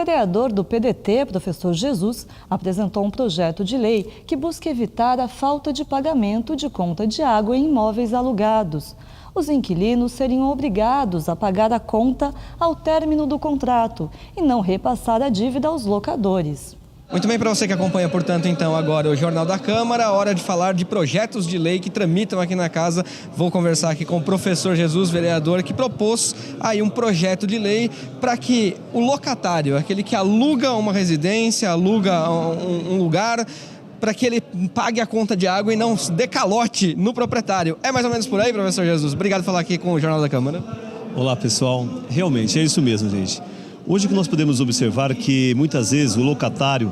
vereador do PDT, professor Jesus, apresentou um projeto de lei que busca evitar a falta de pagamento de conta de água em imóveis alugados. Os inquilinos seriam obrigados a pagar a conta ao término do contrato e não repassar a dívida aos locadores. Muito bem, para você que acompanha, portanto, então agora o Jornal da Câmara, hora de falar de projetos de lei que tramitam aqui na casa. Vou conversar aqui com o professor Jesus, vereador, que propôs aí um projeto de lei para que o locatário, aquele que aluga uma residência, aluga um lugar, para que ele pague a conta de água e não dê calote no proprietário. É mais ou menos por aí, professor Jesus? Obrigado por falar aqui com o Jornal da Câmara. Olá, pessoal. Realmente, é isso mesmo, gente. Hoje que nós podemos observar que muitas vezes o locatário,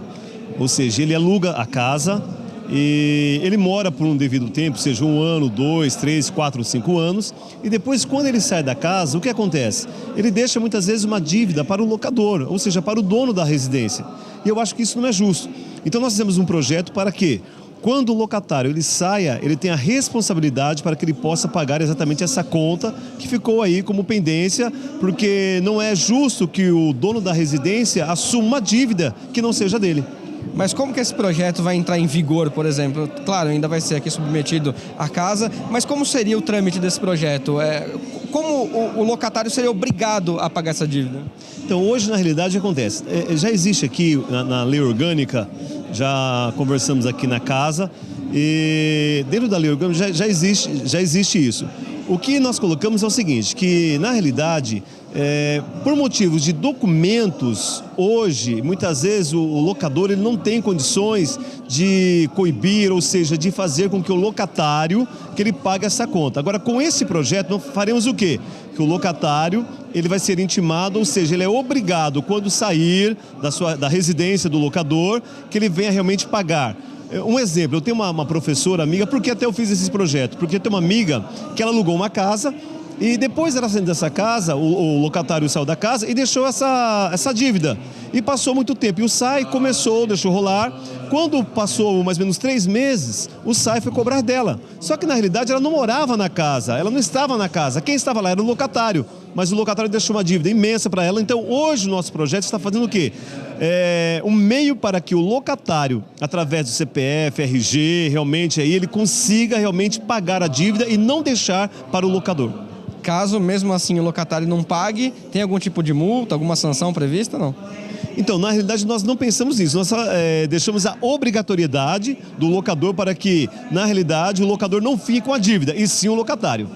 ou seja, ele aluga a casa e ele mora por um devido tempo, seja 1 ano, 2, 3, 4, 5 anos, e depois quando ele sai da casa, o que acontece? Ele deixa muitas vezes uma dívida para o locador, ou seja, para o dono da residência. E eu acho que isso não é justo. Então nós fizemos um projeto para que, quando o locatário ele saia, ele tem a responsabilidade para que ele possa pagar exatamente essa conta que ficou aí como pendência, porque não é justo que o dono da residência assuma uma dívida que não seja dele. Mas como que esse projeto vai entrar em vigor, por exemplo? Claro, ainda vai ser aqui submetido à casa, mas como seria o trâmite desse projeto? Como o locatário seria obrigado a pagar essa dívida? Então, hoje, na realidade, acontece. Já existe aqui na lei orgânica, já conversamos aqui na casa, e dentro da lei orgânica já existe isso. O que nós colocamos é o seguinte, que na realidade, por motivos de documentos, hoje, muitas vezes o locador ele não tem condições de coibir, ou seja, de fazer com que o locatário, que ele pague essa conta. Agora, com esse projeto, nós faremos o quê? Que o locatário, ele vai ser intimado, ou seja, ele é obrigado, quando sair da residência do locador, que ele venha realmente pagar. Um exemplo, eu tenho uma professora amiga, por que até eu fiz esse projeto? Porque eu tenho uma amiga que ela alugou uma casa e depois ela saindo dessa casa, o locatário saiu da casa e deixou essa dívida. E passou muito tempo. E o SAI deixou rolar. Quando passou mais ou menos 3 meses, o SAI foi cobrar dela. Só que na realidade ela não morava na casa, ela não estava na casa. Quem estava lá era o locatário. Mas o locatário deixou uma dívida imensa para ela. Então hoje o nosso projeto está fazendo o quê? Um meio para que o locatário, através do CPF, RG, realmente aí ele consiga realmente pagar a dívida e não deixar para o locador. Caso mesmo assim o locatário não pague, tem algum tipo de multa, alguma sanção prevista, não? Então, na realidade, nós não pensamos nisso. Nós deixamos a obrigatoriedade do locador para que, na realidade, o locador não fique com a dívida, e sim o locatário.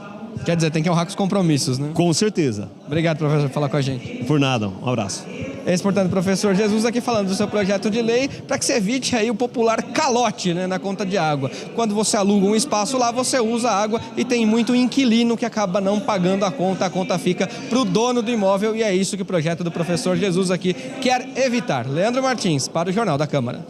Quer dizer, tem que honrar com os compromissos, né? Com certeza. Obrigado, professor, por falar com a gente. Por nada, um abraço. Esse, portanto, professor Jesus aqui falando do seu projeto de lei para que você evite aí o popular calote, né, na conta de água. Quando você aluga um espaço lá, você usa a água e tem muito inquilino que acaba não pagando a conta fica para o dono do imóvel e é isso que o projeto do professor Jesus aqui quer evitar. Leandro Martins, para o Jornal da Câmara.